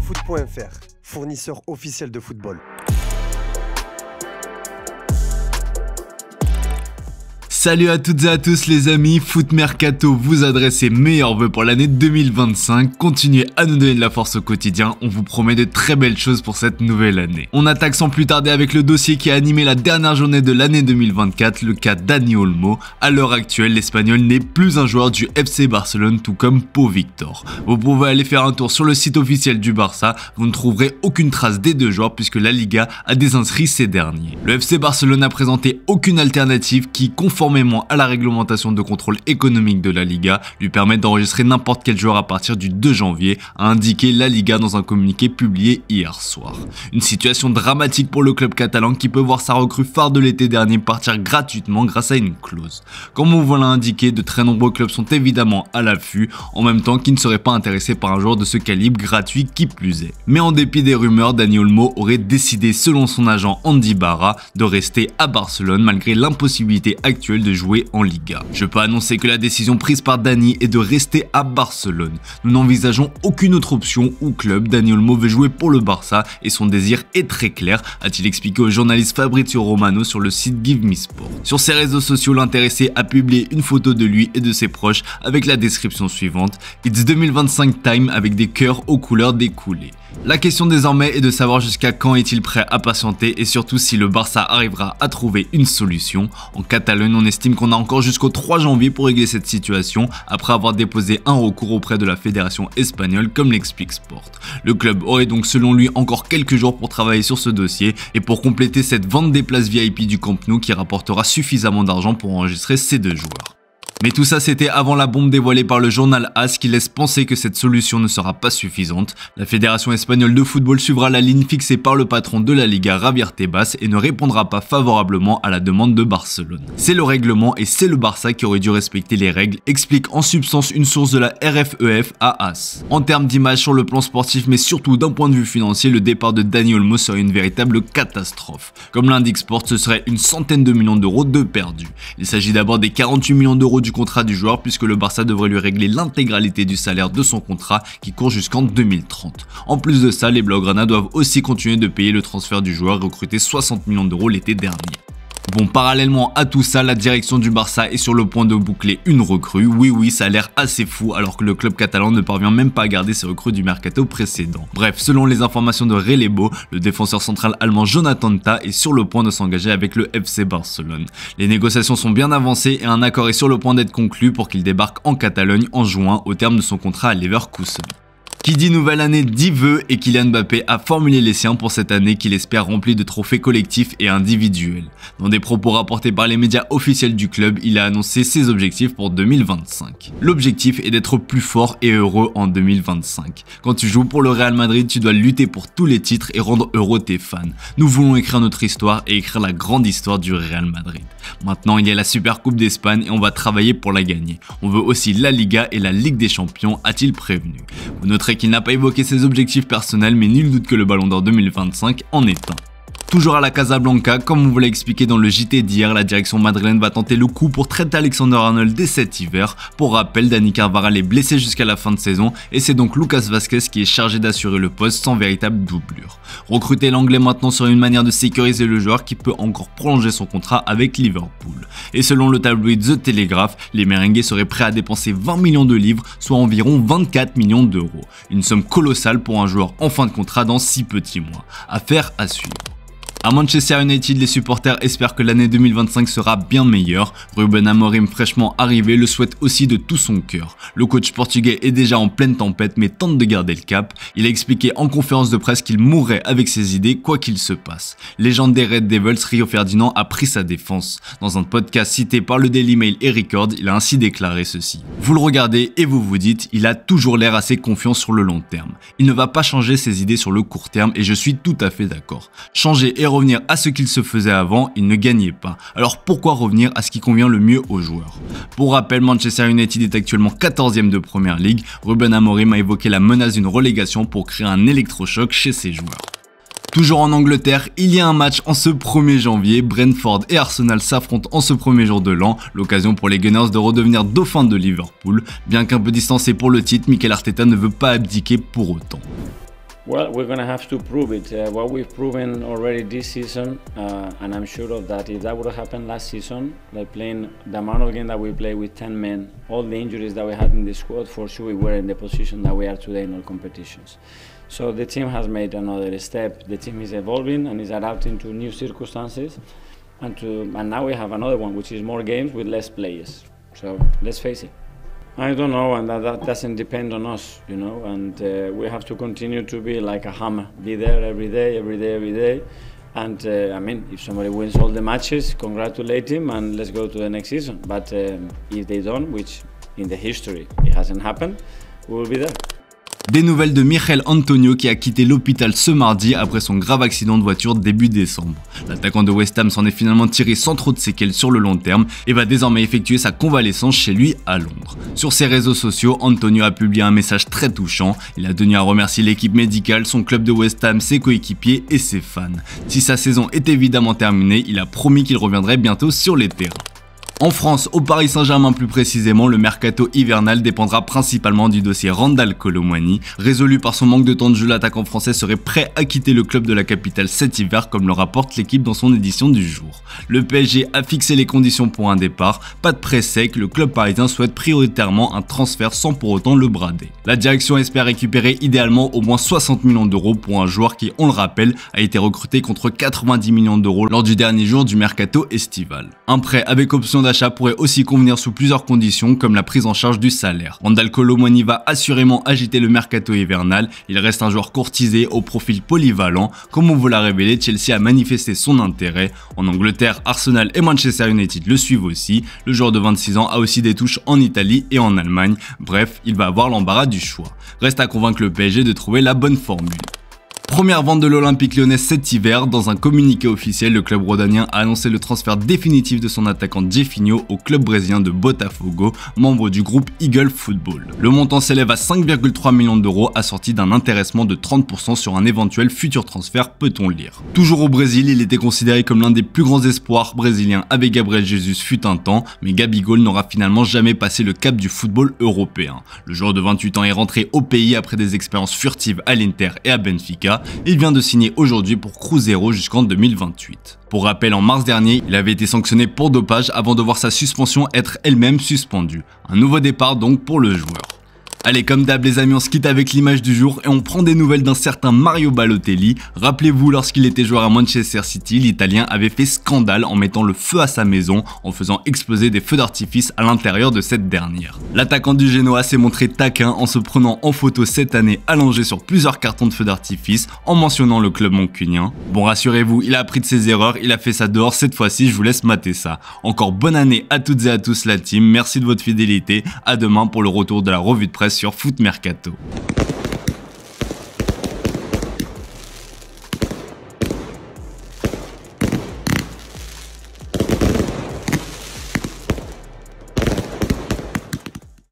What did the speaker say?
Foot.fr, fournisseur officiel de football. Salut à toutes et à tous les amis, Foot Mercato vous adresse ses meilleurs vœux pour l'année 2025. Continuez à nous donner de la force au quotidien, on vous promet de très belles choses pour cette nouvelle année. On attaque sans plus tarder avec le dossier qui a animé la dernière journée de l'année 2024, le cas Dani Olmo. À l'heure actuelle, l'Espagnol n'est plus un joueur du FC Barcelone, tout comme Pau Victor. Vous pouvez aller faire un tour sur le site officiel du Barça, vous ne trouverez aucune trace des deux joueurs puisque la Liga a désinscrit ces derniers. Le FC Barcelone n'a présenté aucune alternative qui, conformément à la réglementation de contrôle économique de la Liga, lui permet d'enregistrer n'importe quel joueur à partir du 2 janvier, a indiqué la Liga dans un communiqué publié hier soir. Une situation dramatique pour le club catalan qui peut voir sa recrue phare de l'été dernier partir gratuitement grâce à une clause. Comme on vous l'a indiqué, de très nombreux clubs sont évidemment à l'affût, en même temps qui ne seraient pas intéressés par un joueur de ce calibre gratuit qui plus est. Mais en dépit des rumeurs, Dani Olmo aurait décidé selon son agent Andy Barra de rester à Barcelone malgré l'impossibilité actuelle de jouer en Liga. Je peux annoncer que la décision prise par Dani est de rester à Barcelone. Nous n'envisageons aucune autre option ou club. Dani Olmo veut jouer pour le Barça et son désir est très clair, a-t-il expliqué au journaliste Fabrizio Romano sur le site Give Me Sport. Sur ses réseaux sociaux, l'intéressé a publié une photo de lui et de ses proches avec la description suivante: It's 2025 time avec des cœurs aux couleurs des coulées. La question désormais est de savoir jusqu'à quand est-il prêt à patienter et surtout si le Barça arrivera à trouver une solution. En Catalogne, on estime qu'on a encore jusqu'au 3 janvier pour régler cette situation après avoir déposé un recours auprès de la fédération espagnole comme l'explique Sport. Le club aurait donc selon lui encore quelques jours pour travailler sur ce dossier et pour compléter cette vente des places VIP du Camp Nou qui rapportera suffisamment d'argent pour enregistrer ces deux joueurs. Mais tout ça c'était avant la bombe dévoilée par le journal AS qui laisse penser que cette solution ne sera pas suffisante. La fédération espagnole de football suivra la ligne fixée par le patron de la Liga, Javier Tebas, et ne répondra pas favorablement à la demande de Barcelone. C'est le règlement et c'est le Barça qui aurait dû respecter les règles, explique en substance une source de la RFEF à AS. En termes d'image sur le plan sportif mais surtout d'un point de vue financier, le départ de Dani Olmo serait une véritable catastrophe. Comme l'indique Sport, ce serait une centaine de millions d'euros de perdus. Il s'agit d'abord des 48 millions d'euros du contrat du joueur puisque le Barça devrait lui régler l'intégralité du salaire de son contrat qui court jusqu'en 2030. En plus de ça, les Blaugrana doivent aussi continuer de payer le transfert du joueur recruté 60 millions d'euros l'été dernier. Bon, parallèlement à tout ça, la direction du Barça est sur le point de boucler une recrue. Oui, ça a l'air assez fou alors que le club catalan ne parvient même pas à garder ses recrues du mercato précédent. Bref, selon les informations de Relebo, le défenseur central allemand Jonathan Tah est sur le point de s'engager avec le FC Barcelone. Les négociations sont bien avancées et un accord est sur le point d'être conclu pour qu'il débarque en Catalogne en juin au terme de son contrat à Leverkusen. Qui dit nouvelle année dit vœux et Kylian Mbappé a formulé les siens pour cette année qu'il espère remplie de trophées collectifs et individuels. Dans des propos rapportés par les médias officiels du club, il a annoncé ses objectifs pour 2025. L'objectif est d'être plus fort et heureux en 2025. Quand tu joues pour le Real Madrid, tu dois lutter pour tous les titres et rendre heureux tes fans. Nous voulons écrire notre histoire et écrire la grande histoire du Real Madrid. Maintenant, il y a la Super Coupe d'Espagne et on va travailler pour la gagner. On veut aussi la Liga et la Ligue des Champions, a-t-il prévenu. Vous noterez qu'il n'a pas évoqué ses objectifs personnels, mais nul doute que le Ballon d'Or 2025 en est un. Toujours à la Casablanca, comme on vous l'a expliqué dans le JT d'hier, la direction madrilène va tenter le coup pour Trent Alexander-Arnold dès cet hiver. Pour rappel, Dani Carvajal est blessé jusqu'à la fin de saison et c'est donc Lucas Vázquez qui est chargé d'assurer le poste sans véritable doublure. Recruter l'anglais maintenant serait une manière de sécuriser le joueur qui peut encore prolonger son contrat avec Liverpool. Et selon le tabloïd The Telegraph, les merengues seraient prêts à dépenser 20 millions de livres, soit environ 24 millions d'euros. Une somme colossale pour un joueur en fin de contrat dans si petits mois. Affaire à suivre. À Manchester United, les supporters espèrent que l'année 2025 sera bien meilleure. Ruben Amorim, fraîchement arrivé, le souhaite aussi de tout son cœur. Le coach portugais est déjà en pleine tempête mais tente de garder le cap. Il a expliqué en conférence de presse qu'il mourrait avec ses idées quoi qu'il se passe. Légende des Red Devils, Rio Ferdinand a pris sa défense. Dans un podcast cité par le Daily Mail et Record, il a ainsi déclaré ceci. Vous le regardez et vous vous dites, il a toujours l'air assez confiant sur le long terme. Il ne va pas changer ses idées sur le court terme et je suis tout à fait d'accord. Changer et revenir à ce qu'il se faisait avant, il ne gagnait pas. Alors pourquoi revenir à ce qui convient le mieux aux joueurs? Pour rappel, Manchester United est actuellement 14e de Première Ligue. Ruben Amorim a évoqué la menace d'une relégation pour créer un électrochoc chez ses joueurs. Toujours en Angleterre, il y a un match en ce 1er janvier, Brentford et Arsenal s'affrontent en ce premier jour de l'an, l'occasion pour les Gunners de redevenir dauphins de Liverpool. Bien qu'un peu distancé pour le titre, Mikel Arteta ne veut pas abdiquer pour autant. Well, we're going to have to prove it. What we've proven already this season, and I'm sure of that, if that would have happened last season, like playing the amount of games that we played with 10 men, all the injuries that we had in the squad, for sure we were in the position that we are today in all competitions. So the team has made another step. The team is evolving and is adapting to new circumstances, and now we have another one, which is more games with less players. So let's face it. I don't know, and that doesn't depend on us, you know, and we have to continue to be like a hammer, be there every day. And I mean, if somebody wins all the matches, congratulate him and let's go to the next season. But if they don't, which in the history it hasn't happened, we will be there. Des nouvelles de Michail Antonio qui a quitté l'hôpital ce mardi après son grave accident de voiture début décembre. L'attaquant de West Ham s'en est finalement tiré sans trop de séquelles sur le long terme et va désormais effectuer sa convalescence chez lui à Londres. Sur ses réseaux sociaux, Antonio a publié un message très touchant. Il a tenu à remercier l'équipe médicale, son club de West Ham, ses coéquipiers et ses fans. Si sa saison est évidemment terminée, il a promis qu'il reviendrait bientôt sur les terrains. En France, au Paris Saint-Germain plus précisément, le mercato hivernal dépendra principalement du dossier Randal Kolo Muani. Résolu par son manque de temps de jeu, l'attaquant français serait prêt à quitter le club de la capitale cet hiver, comme le rapporte l'équipe dans son édition du jour. Le PSG a fixé les conditions pour un départ, pas de prêt sec, le club parisien souhaite prioritairement un transfert sans pour autant le brader. La direction espère récupérer idéalement au moins 60 millions d'euros pour un joueur qui, on le rappelle, a été recruté contre 90 millions d'euros lors du dernier jour du mercato estival. Un prêt avec option d'achat pourrait aussi convenir sous plusieurs conditions comme la prise en charge du salaire. Randal Kolo Muani va assurément agiter le mercato hivernal, il reste un joueur courtisé au profil polyvalent, comme on vous l'a révélé, Chelsea a manifesté son intérêt. En Angleterre, Arsenal et Manchester United le suivent aussi, le joueur de 26 ans a aussi des touches en Italie et en Allemagne, bref, il va avoir l'embarras du choix. Reste à convaincre le PSG de trouver la bonne formule. Première vente de l'Olympique Lyonnais cet hiver, dans un communiqué officiel, le club rhodanien a annoncé le transfert définitif de son attaquant Jefinho au club brésilien de Botafogo, membre du groupe Eagle Football. Le montant s'élève à 5,3 millions d'euros, assorti d'un intéressement de 30% sur un éventuel futur transfert, peut-on lire. Toujours au Brésil, il était considéré comme l'un des plus grands espoirs brésiliens avec Gabriel Jesus fut un temps, mais Gabigol n'aura finalement jamais passé le cap du football européen. Le joueur de 28 ans est rentré au pays après des expériences furtives à l'Inter et à Benfica. Il vient de signer aujourd'hui pour Cruzeiro jusqu'en 2028. Pour rappel, en mars dernier, il avait été sanctionné pour dopage avant de voir sa suspension être elle-même suspendue. Un nouveau départ donc pour le joueur. Allez, comme d'hab les amis, on se quitte avec l'image du jour et on prend des nouvelles d'un certain Mario Balotelli. Rappelez-vous, lorsqu'il était joueur à Manchester City, l'Italien avait fait scandale en mettant le feu à sa maison, en faisant exploser des feux d'artifice à l'intérieur de cette dernière. L'attaquant du Genoa s'est montré taquin en se prenant en photo cette année allongé sur plusieurs cartons de feux d'artifice en mentionnant le club mancunien. Bon, rassurez-vous, il a appris de ses erreurs, il a fait ça dehors, cette fois-ci je vous laisse mater ça. Encore bonne année à toutes et à tous la team, merci de votre fidélité, à demain pour le retour de la revue de presse sur Foot Mercato.